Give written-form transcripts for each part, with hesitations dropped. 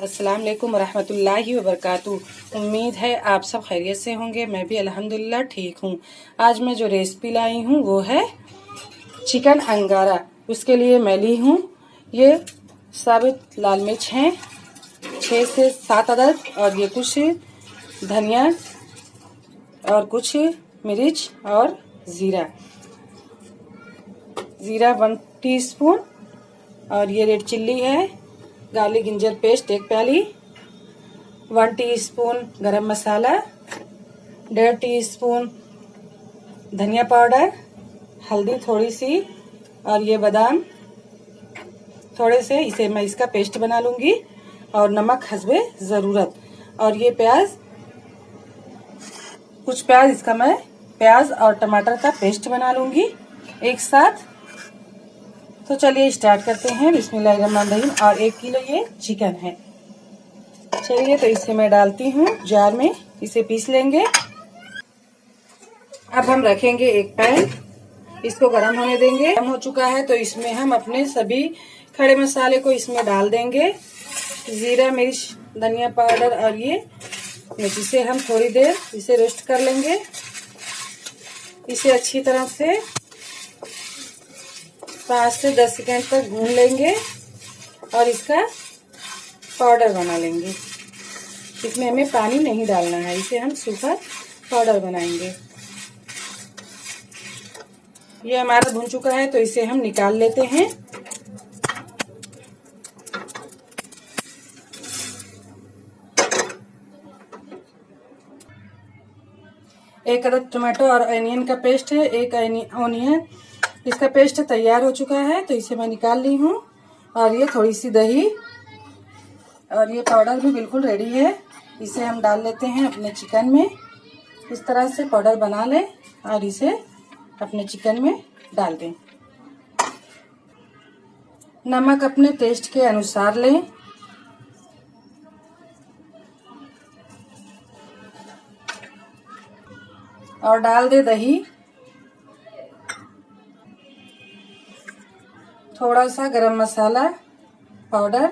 अस्सलाम वालेकुम रहमतुल्लाहि व बरकातुहू। उम्मीद है आप सब खैरियत से होंगे। मैं भी अल्हम्दुलिल्लाह ठीक हूँ। आज मैं जो रेसिपी लाई हूँ वो है चिकन अंगारा। उसके लिए मैं ली हूँ ये साबुत लाल मिर्च हैं 6 से 7 अदद, और ये कुछ धनिया और कुछ मिर्च और ज़ीरा 1 टीस्पून, और ये रेड चिल्ली है, गार्लिक जिंजर पेस्ट 1 प्याली, 1 टीस्पून गरम मसाला, 1.5 टीस्पून धनिया पाउडर, हल्दी थोड़ी सी, और ये बादाम थोड़े से, इसे मैं इसका पेस्ट बना लूँगी, और नमक हस्बे ज़रूरत। और ये कुछ प्याज इसका मैं प्याज और टमाटर का पेस्ट बना लूँगी एक साथ। तो चलिए स्टार्ट करते हैं। बिस्मिल्लाहिर्रहमानिर्रहीम। और 1 किलो ये चिकन है। चलिए तो इसे मैं डालती हूँ जार में, इसे पीस लेंगे। अब हम रखेंगे एक पैन, इसको गर्म होने देंगे। गर्म हो चुका है तो इसमें हम अपने सभी खड़े मसाले को इसमें डाल देंगे। जीरा, मिर्च, धनिया पाउडर और ये मिर्च, इसे हम थोड़ी देर इसे रोस्ट कर लेंगे। इसे अच्छी तरह से 5 से 10 सेकंड तक भून लेंगे और इसका पाउडर बना लेंगे। इसमें हमें पानी नहीं डालना है, इसे हम सूखा पाउडर बनाएंगे। ये हमारा भून चुका है तो इसे हम निकाल लेते हैं। एक अदद टमाटो और अनियन का पेस्ट है, 1 अनियन, इसका पेस्ट तैयार हो चुका है तो इसे मैं निकाल ली हूँ। और ये थोड़ी सी दही, और ये पाउडर भी बिल्कुल रेडी है। इसे हम डाल लेते हैं अपने चिकन में। इस तरह से पाउडर बना लें और इसे अपने चिकन में डाल दें। नमक अपने टेस्ट के अनुसार लें। और डाल दे दही, थोड़ा सा गरम मसाला पाउडर,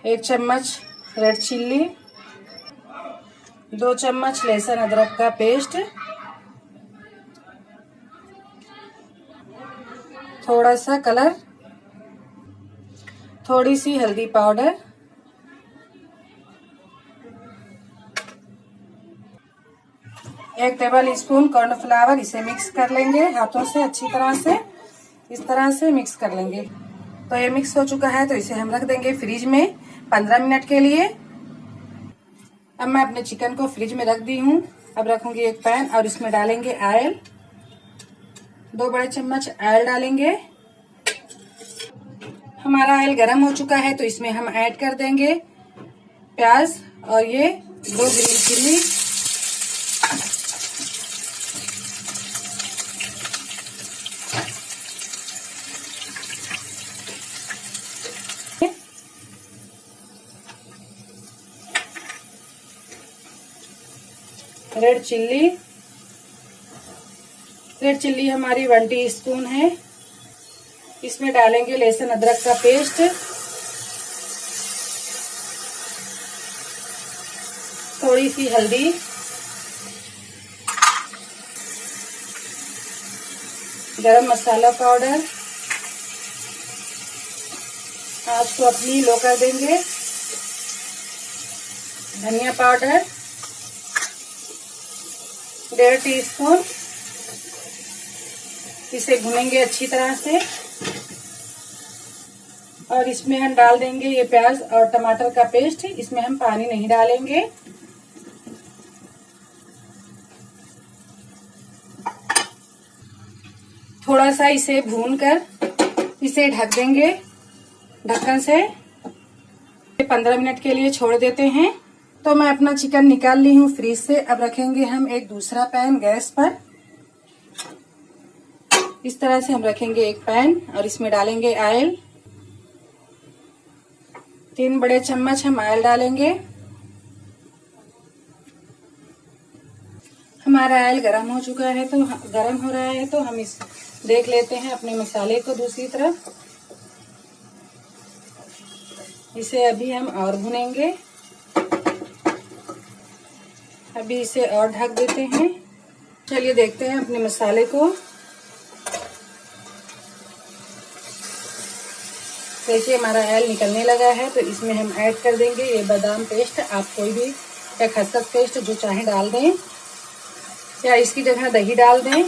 एक चम्मच रेड चिल्ली, 2 चम्मच लहसुन अदरक का पेस्ट, थोड़ा सा कलर, थोड़ी सी हल्दी पाउडर, एक टेबल स्पून कॉर्नफ्लावर। इसे मिक्स कर लेंगे हाथों से अच्छी तरह से, इस तरह से मिक्स कर लेंगे। तो ये मिक्स हो चुका है तो इसे हम रख देंगे फ्रिज में 15 मिनट के लिए। अब मैं अपने चिकन को फ्रिज में रख दी हूँ। अब रखूंगी एक पैन और इसमें डालेंगे ऑयल, 2 बड़े चम्मच ऑयल डालेंगे। हमारा ऑयल गर्म हो चुका है तो इसमें हम ऐड कर देंगे प्याज और ये 2 ग्रीन चिल्ली, रेड चिल्ली हमारी 1 टीस्पून है। इसमें डालेंगे लहसुन अदरक का पेस्ट, थोड़ी सी हल्दी, गरम मसाला पाउडर, आँच को अपनी लो कर देंगे, धनिया पाउडर 1.5 टीस्पून। इसे भुनेंगे अच्छी तरह से, और इसमें हम डाल देंगे ये प्याज और टमाटर का पेस्ट। इसमें हम पानी नहीं डालेंगे। थोड़ा सा इसे भूनकर इसे ढक देंगे ढक्कन से, 15 मिनट के लिए छोड़ देते हैं। तो मैं अपना चिकन निकाल ली हूँ फ्रीज से। अब रखेंगे हम एक दूसरा पैन गैस पर। इस तरह से हम रखेंगे एक पैन और इसमें डालेंगे ऑयल, 3 बड़े चम्मच हम ऑयल डालेंगे। हमारा ऑयल गरम हो चुका है, तो गरम हो रहा है, तो हम इस देख लेते हैं अपने मसाले को दूसरी तरफ। इसे अभी हम और भुनेंगे। अभी इसे और ढक देते हैं। चलिए देखते हैं अपने मसाले को। देखिए हमारा ऑयल निकलने लगा है, तो इसमें हम ऐड कर देंगे ये बादाम पेस्ट। आप कोई भी या खसखस पेस्ट जो चाहे डाल दें, या इसकी जगह दही डाल दें।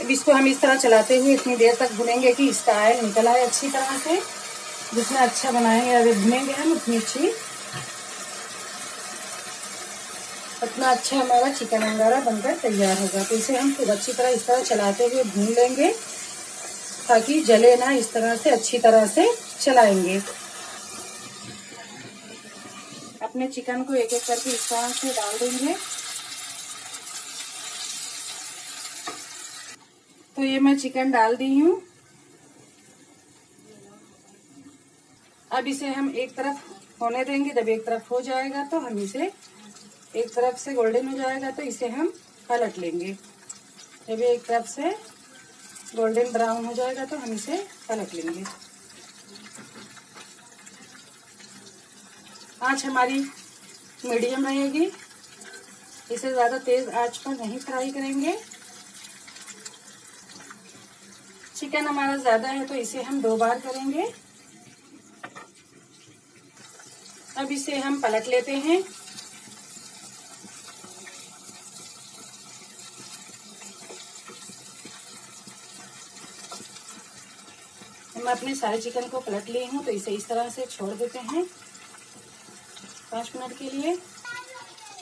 अब इसको हम इस तरह चलाते हुए इतनी देर तक भुनेंगे कि इसका ऑयल निकल आए अच्छी तरह से। जितना अच्छा बनाएंगे, अभी भुनेंगे हम उतनी अच्छी, उतना अच्छा हमारा चिकन अंगारा बनकर तैयार होगा। तो इसे हम खूब अच्छी तरह इस तरह चलाते हुए भून लेंगे, ताकि जले ना। इस तरह से अच्छी तरह से चलाएंगे। अपने चिकन को एक एक करके इस तरह से डाल देंगे। तो ये मैं चिकन डाल दी हूँ। अब इसे हम एक तरफ होने देंगे। जब एक तरफ हो जाएगा तो हम इसे, एक तरफ से गोल्डन हो जाएगा तो इसे हम पलट लेंगे। जब एक तरफ से गोल्डन ब्राउन हो जाएगा तो हम इसे पलट लेंगे। आंच हमारी मीडियम रहेगी। इसे ज़्यादा तेज आंच पर नहीं फ्राई करेंगे। चिकन हमारा ज़्यादा है तो इसे हम 2 बार करेंगे। अब इसे हम पलट लेते हैं। मैं अपने सारे चिकन को पलट ली हूँ, तो इसे इस तरह से छोड़ देते हैं 5 मिनट के लिए।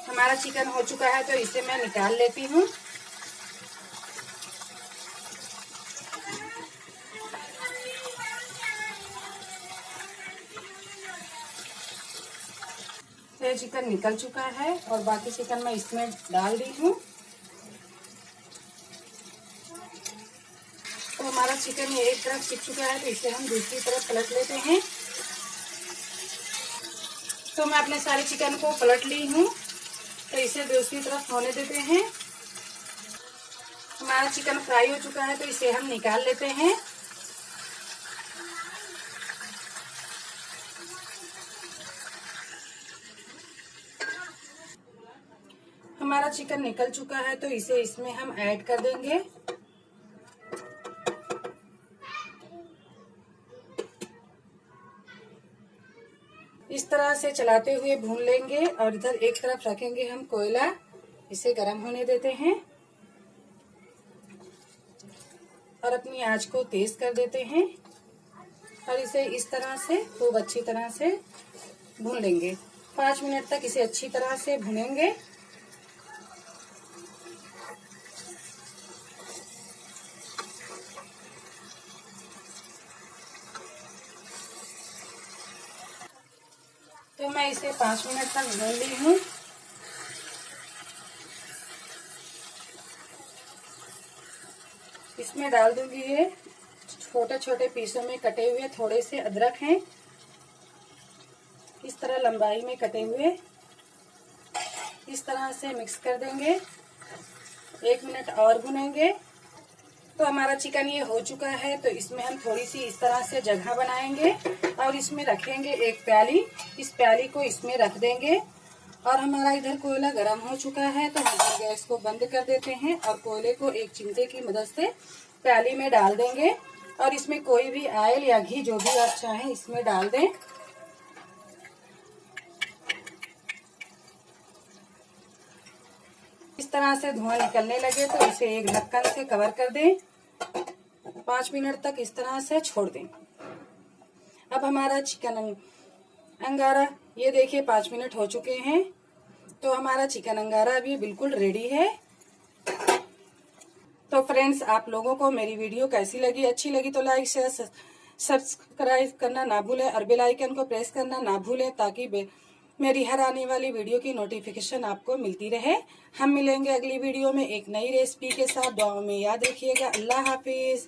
हमारा चिकन हो चुका है, तो इसे मैं निकाल लेती हूँ। तो ये चिकन निकल चुका है और बाकी चिकन मैं इसमें डाल दी हूँ। तो हमारा चिकन ये एक तरफ सिक चुका है, तो इसे हम दूसरी तरफ पलट लेते हैं। तो मैं अपने सारे चिकन को पलट ली हूँ, तो इसे दूसरी तरफ होने देते हैं। हमारा चिकन फ्राई हो चुका है, तो इसे हम निकाल लेते हैं। हमारा चिकन निकल चुका है, तो इसे इसमें हम ऐड कर देंगे। इस तरह से चलाते हुए भून लेंगे और इधर एक तरफ रखेंगे हम कोयला। इसे गर्म होने देते हैं और अपनी आंच को तेज कर देते हैं और इसे इस तरह से खूब अच्छी तरह से भून लेंगे। 5 मिनट तक इसे अच्छी तरह से भूनेंगे। तो मैं इसे 5 मिनट तक भून ली हूँ। इसमें डाल दूंगी ये छोटे छोटे पीसों में कटे हुए थोड़े से अदरक हैं, इस तरह लंबाई में कटे हुए। इस तरह से मिक्स कर देंगे। 1 मिनट और भुनेंगे। तो हमारा चिकन ये हो चुका है, तो इसमें हम थोड़ी सी इस तरह से जगह बनाएंगे और इसमें रखेंगे एक प्याली। इस प्याली को इसमें रख देंगे और हमारा इधर कोयला गर्म हो चुका है, तो हम गैस को बंद कर देते हैं और कोयले को एक चिमटे की मदद से प्याली में डाल देंगे और इसमें कोई भी ऑयल या घी जो भी आप चाहें इसमें डाल दें। इस तरह से धुआं निकलने लगे तो इसे एक ढक्कन से कवर कर दें। 5 मिनट तक इस तरह से छोड़ दें। अब हमारा चिकन अंगारा ये देखिए 5 मिनट हो चुके हैं, तो हमारा चिकन अंगारा भी बिल्कुल रेडी है। तो फ्रेंड्स, आप लोगों को मेरी वीडियो कैसी लगी? अच्छी लगी तो लाइक शेयर सब्सक्राइब करना ना भूलें और बेल आइकन को प्रेस करना ना भूलें, ताकि मेरी हर आने वाली वीडियो की नोटिफिकेशन आपको मिलती रहे। हम मिलेंगे अगली वीडियो में एक नई रेसिपी के साथ। दुआओं में याद रखिएगा। अल्लाह हाफिज।